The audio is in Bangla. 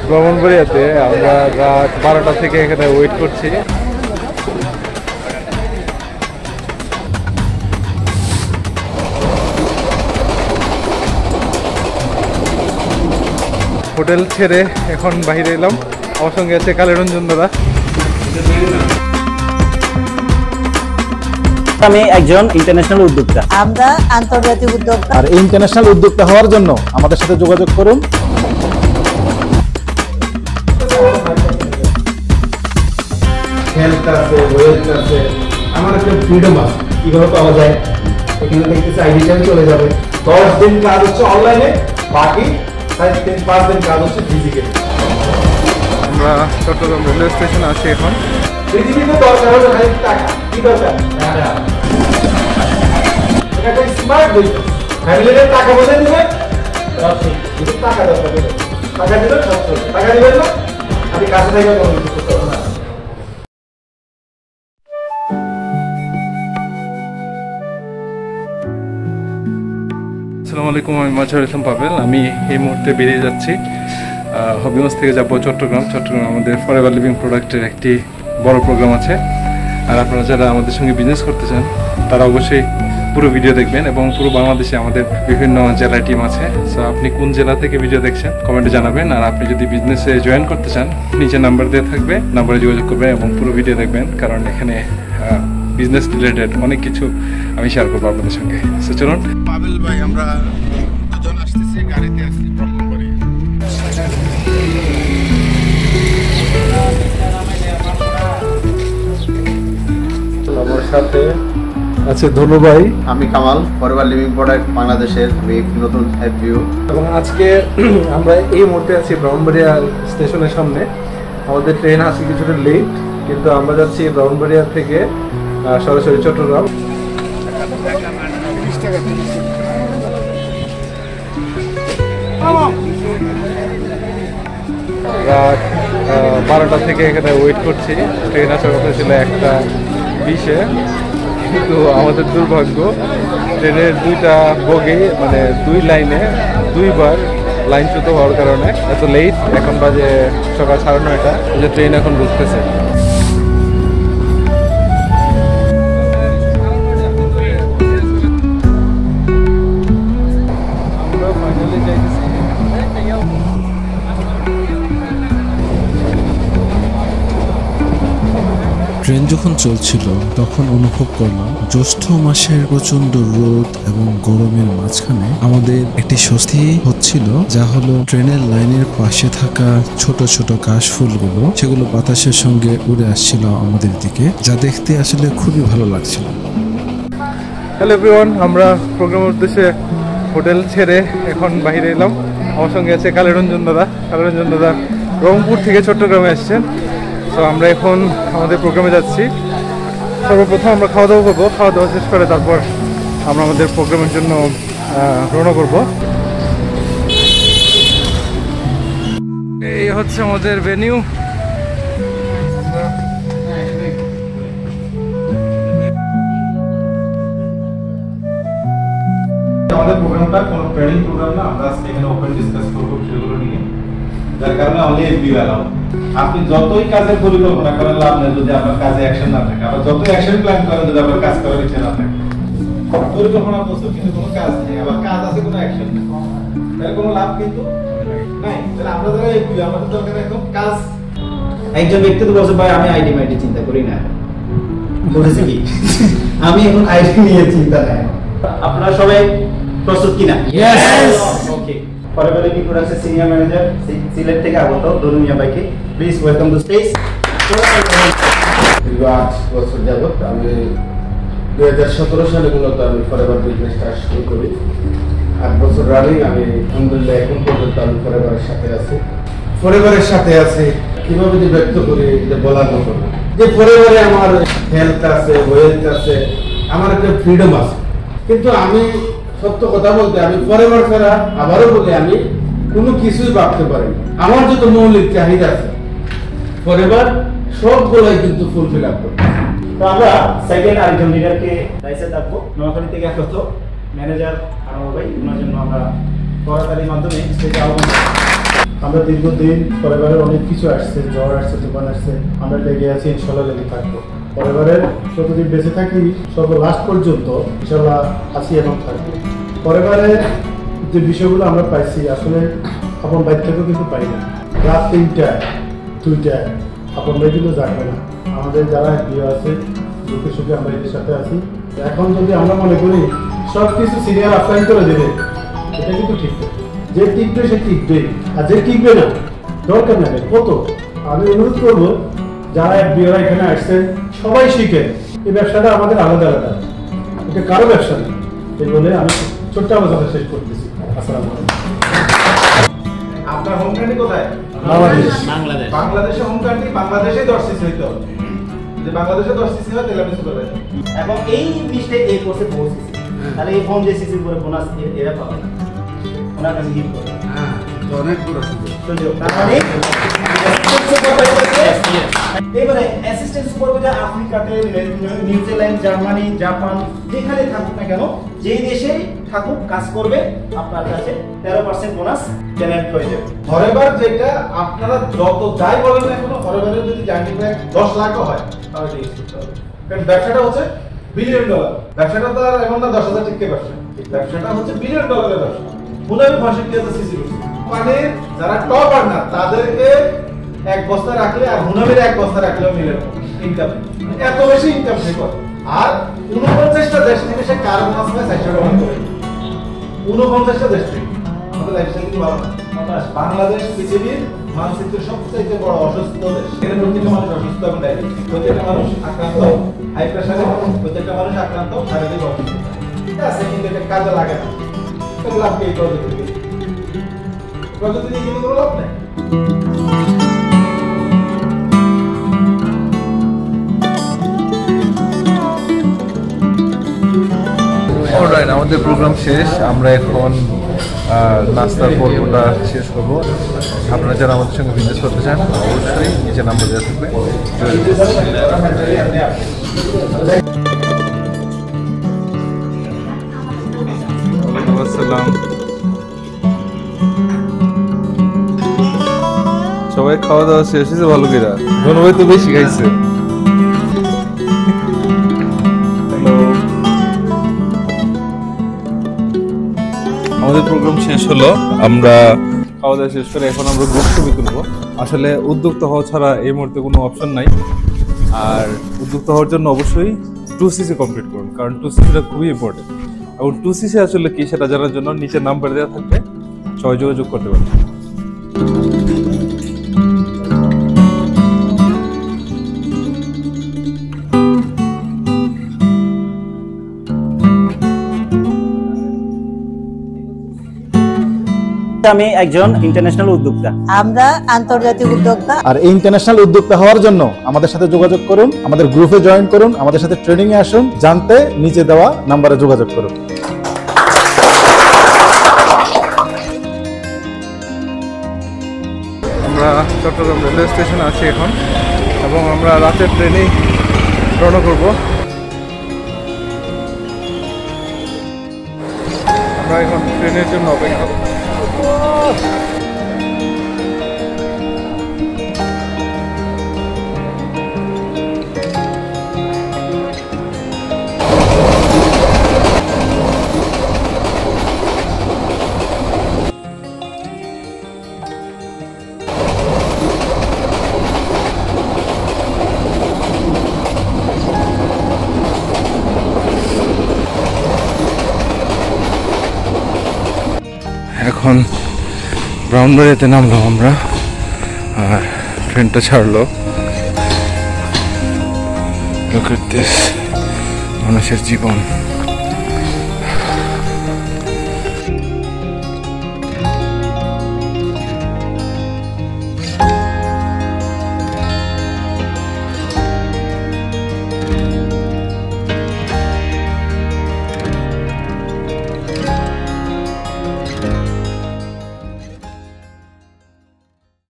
ব্রাহ্মণবাড়িয়াতে আমরা রাত 12টা থেকে এখানে ওয়েট করছি। হোটেল ছেড়ে এখন বাইরে এলাম। আমার সঙ্গে আছে কালীরঞ্জন দাদা। আমি একজন ইন্টারন্যাশনাল উদ্যোক্তা। আমরা আন্তর্জাতিক উদ্যোক্তা। আর ইন্টারন্যাশনাল উদ্যোক্তা হওয়ার জন্য আমাদের সাথে যোগাযোগ করুন। হেলথ আছে, ওয়েলথ আছে, আমার একটা ফ্রিডম আছে। কিভাবে পাওয়া যায়? এখানে দেখতেছি আইডি টাইম চলে যাবে। 10 দিন কাজ হচ্ছে অনলাইনে, বাকি 5 দিন কাজ হচ্ছে ফিজিক্যালি। আমরা চট্টগ্রাম রেলওয়ে স্টেশনে আছি এখন। পৃথিবীতে দরকার হলো খালি টাকা। কি দরকার? টাকা। এটা একটা স্মার্ট বিজনেস। ফ্যামিলিতে টাকা বলে দিবেন, শুধু টাকা দরকার হবে। টাকা দিবেন, টাকা দিবেন না, আপনি কাছে থেকে কোনো কিছু করতে পারবেন না। আসসালামু আলাইকুম, আমি মাজহারুল ইসলাম পাবেল। আমি এই মুহূর্তে বেরিয়ে যাচ্ছি। হবিগঞ্জ থেকে যাব চট্টগ্রাম। আমাদের ফরএভার লিভিং প্রোডাক্টের একটি বড় প্রোগ্রাম আছে। আর আপনারা যারা আমাদের সঙ্গে বিজনেস করতে চান তারা অবশ্যই পুরো ভিডিও দেখবেন। এবং পুরো বাংলাদেশে আমাদের বিভিন্ন জেলায় টিম আছে। সো আপনি কোন জেলা থেকে ভিডিও দেখছেন কমেন্টে জানাবেন। আর আপনি যদি বিজনেসে জয়েন করতে চান, নিচে নাম্বার দেওয়া থাকবে, নাম্বারে যোগাযোগ করবেন এবং পুরো ভিডিও দেখবেন। কারণ এখানে বিজনেস রিলেটেড অনেক কিছু আমি শেয়ার করবো আপনাদের সঙ্গে। সো চলুন। পাবেল ভাই, আমরা দুজন আসতেছি, গাড়িতে আসছি ব্রাহ্মণবাড়ি। আমার সাথে আছে ধনু ভাই। আমি কামাল, ফরএভার লিভিং প্রোডাক্ট বাংলাদেশের নতুন ভিউ। এবং আজকে আমরা এই মুহূর্তে আছি ব্রাহ্মণবাড়িয়া স্টেশনের সামনে। আমাদের ট্রেন আছে কিছুটা লেট, কিন্তু আমরা যাচ্ছি ব্রাহ্মণবাড়িয়া থেকে সরাসরি চট্টগ্রাম। রাত 12টা থেকে এখানে ওয়েট করছি। ট্রেন আসার কথা ছিল 1:20-এ, কিন্তু আমাদের দুর্ভাগ্য ট্রেনের 2টা বগি মানে 2 লাইনে 2বার লাইনচ্যুত হওয়ার কারণে এত লেট। এখন বাজে সকাল 9:30, যে ট্রেন এখন ঢুকতেছে। আমরা ফাইনালি যাইতেছি। ট্রেন যখন চলছিল তখন অনুভব করলাম জ্যৈষ্ঠ মাসের প্রচন্ড রোদ এবং গরমের মাঝখানে আমাদের একটি স্বস্তি হচ্ছিল, যা হলো ট্রেনের লাইনের পাশে থাকা ছোট ছোট কাশফুলগুলো, সেগুলো বাতাসের সঙ্গে উড়ে আসছিল আমাদের দিকে, যা দেখতে আসলে খুবই ভালো লাগছিল। হ্যালো এভরিওয়ান, আমরা প্রোগ্রামের উদ্দেশ্যে হোটেল ছেড়ে এখন বাইরে এলাম। আমার সঙ্গে আছে কালীরঞ্জন দাদা। কালীরঞ্জন দাদা রংপুর থেকে চট্টগ্রামে আসছেন। তো আমরা এখন আমাদের প্রোগ্রামে যাচ্ছি। সর্বপ্রথম আমরা খাওয়া দাওয়া করবো। খাওয়া দাওয়া শেষ করে তারপর আমরা আমাদের প্রোগ্রামের জন্য রওনা করব। এই হচ্ছে আমাদের ভেনিউ। আমাদের প্রোগ্রামটা কোনো ট্রেনিং প্রোগ্রাম না, আমরা আজকে এখানে ওপেন ডিসকাস করব সেগুলো নিয়ে, যার কারণে অনলি এফবি অ্যালাউ। আপনি যতই কাজের পরিকল্পনা করেন লাভ নেই যদি আপনার কাজে অ্যাকশন না থাকে। আবার যতই অ্যাকশন প্ল্যান করেন যদি আপনার কাজ করার ইচ্ছা না থাকে। পরিকল্পনা প্রস্তুত কিন্তু কোনো কাজ নেই, আবার কাজ আছে কোনো অ্যাকশন নেই, তাহলে কোনো লাভ কিন্তু নাই। তাহলে আমরা যারা এফবি, আমাদের দরকার এখন কাজ। একজন ব্যক্তি তো বলছে ভাই আমি আইডি মাইডি চিন্তা করি না, বলেছে কি আমি এখন আইডি নিয়ে চিন্তা নাই। আপনারা সবাই প্রস্তুত কিনা? ইয়েস। ওকে, ফরএভার লিভিং প্রোডাক্টসের সিনিয়র ম্যানেজার সিলেট থেকে আগত ধনু মিয়া ভাইকে প্লিজ ওয়েলকাম টু স্টেজ। 8 বছর যাবত আমি 2017 সালে মূলত আমি ফরএভার বিজনেসটা শুরু করি। 8 বছর রানিং। আমি আলহামদুলিল্লাহ এখন পর্যন্ত আমি ফরএভারের সাথে আছি। ফরএভারের সাথে আছি কিভাবে যে ব্যক্ত করি যে বলার মতো না, যে ফরএভারে আমার হেলথ আছে, ওয়েলথ আছে, আমার একটা ফ্রিডম আছে। কিন্তু আমি সত্য কথা বলতে আমি ফরএভার ছাড়া আবারও বলি আমি কোনো কিছুই ভাবতে পারি না। আমার যত মৌলিক চাহিদা আছে ফরএভার সবগুলোই কিন্তু ফুলফিল আপ করতে। তো আমরা সেকেন্ড আরেকজন লিডারকে দায়িত্বে থাকবো। নোয়াখালী থেকে আগত ম্যানেজার আনোয়ার ভাই, ওনার জন্য আমরা করতালির মাধ্যমে স্টেজে আহ্বান আমরা দীর্ঘদিন পরিবারের অনেক কিছু আসছে, জ্বর আসছে, তুফান আসছে, আমরা লেগে আছি, ইনশাল্লাহ লেগে থাকবো। পরিবারের যতদিন বেঁচে থাকি লাস্ট পর্যন্ত ইনশাল্লাহ আছি এবং থাকবো। পরিবারের যে বিষয়গুলো আমরা পাইছি আসলে আপন ভাই থেকেও কিন্তু পাই না। রাত 3টায় 2টায় আপন ভাই কিন্তু জানবে না। আমাদের যারা বিয়ে আছে দুঃখে সুখে আমরা এদের সাথে আছি। এখন যদি আমরা মনে করি সব কিছু সিনিয়র আপ্যায়ন করে দেবে, এটা কিন্তু ঠিক না। যে টিকবে সে টিকবে, আর যে টিকবে না দরকার নেই। কত আমি অনুরোধ করবো যারা বিয়েরা এখানে আসছেন সবাই শিখে, এই ব্যবসাটা আমাদের আলাদা আলাদা, এটা কারো ব্যবসা নেই। এই বলে আমি ছোট্ট আলোচনা শেষ করতেছি। আসসালামু আলাইকুম। আপনার হোম কান্ট্রি কোথায়? বাংলাদেশ। বাংলাদেশে হোম কান্ট্রি, বাংলাদেশে 10 সিসি হইতে হবে। যদি বাংলাদেশে 10 সিসি হয় তাহলে আপনি সুপার পাবেন। এবং এই মিস্টেক এই কোর্সে 4 সিসি, তাহলে এই ফর্ম যে সিসির উপরে বোনাস এরা পাবে না, ওনার কাছে হিট করে। হ্যাঁ, অনেক বড় সুযোগ। তার মানে এবারে অ্যাসিস্ট্যান্ট সুপারভাইজার আফ্রিকাতে, নিউজিল্যান্ড, জার্মানি, জাপান, যেখানে থাকুক না কেন, যেই দেশে থাকুক কাজ করবে, আপনার কাছে 13% বোনাস জেনারেট হয়ে যাবে। ফরএভার যেটা আপনারা যত যাই বলেন না কেন, ফরএভারের যদি জার্নি ব্যাগ 10 লাখও হয় তাহলে ইউজ করতে হবে। কারণ ব্যবসাটা হচ্ছে $1 বিলিয়ন। ব্যবসাটা তো আর এমন না 10,000 টিকের ব্যবসা, ব্যবসাটা হচ্ছে $1 বিলিয়ন ব্যবসা। মুনাফি 65 সিসি মানে যারা টপ আর্নার তাদেরকে 1 বস্তা রাখলে আর মুনাফির 1 বস্তা রাখলেও মিলে ইনকাম, এত বেশি ইনকাম সে করে। আর 49টা দেশ থেকে সে কার্বন আসবে 400 টাকা করে। 49টা দেশ থেকে আমাদের লাইফস্টাইল কিন্তু ভালো না। বাংলাদেশ পৃথিবীর মানচিত্রের সবচেয়ে বড় অসুস্থ দেশ। এর প্রত্যেকটা মানুষ অসুস্থ এবং ডায়াবেটিস, প্রত্যেকটা মানুষ আক্রান্ত হাই প্রেসারে, প্রত্যেকটা মানুষ আক্রান্ত শারীরিক অসুস্থ। ঠিক আছে, কিন্তু এটা কাজে লাগে না। তাহলে লাভ কি এই প্রযুক্তি দিয়ে? প্রযুক্তি দিয়ে কিন্তু কোনো লাভ নেই। অলরাইট, আমাদের প্রোগ্রাম শেষ। আমরা এখন নাস্তার পর্বটা শেষ করবো। আপনারা যারা আমাদের সঙ্গে বিজনেস করতে চান অবশ্যই নিচে নাম্বার দেওয়া থাকবে। আসসালাম, সবাই খাওয়া দাওয়া শেষ হয়েছে ভালো করে? ধনু ভাই তো বেশি খাইছে। আমাদের প্রোগ্রাম শেষ হলো, আমরা খাওয়া দাওয়া শেষ করে এখন আমরা গ্রুপ ছবি তুলবো। আসলে উদ্যোক্তা হওয়া ছাড়া এই মুহূর্তে কোনো অপশন নাই। আর উদ্যোক্তা হওয়ার জন্য অবশ্যই 2cc কমপ্লিট করুন, কারণ 2cc-টা খুবই ইম্পর্টেন্ট। এবং 2cc আসলে কি সেটা জানার জন্য নিচে নাম্বার দেওয়া থাকবে, সবাই যোগাযোগ করতে পারবেন। আমি একজন ইন্টারন্যাশনাল উদ্যোক্তা। আমরা আন্তর্জাতিক উদ্যোক্তা। আর এই ইন্টারন্যাশনাল উদ্যোক্তা হওয়ার জন্য আমাদের সাথে যোগাযোগ করুন, আমাদের গ্রুপে জয়েন করুন, আমাদের সাথে ট্রেনিং এ আসুন। জানতে নিচে দেওয়া নাম্বারে যোগাযোগ করুন। আমরা চট্টগ্রাম রেলওয়ে স্টেশনে আছি এখন, এবং আমরা রাতের ট্রেনে রওনা করব। আমরা এখন ট্রেনের জন্য অপেক্ষা। এখন ব্রাউনবাড়িতে নামলাম আমরা, আর ট্রেনটা ছাড়লো। লোক মানুষের জীবন।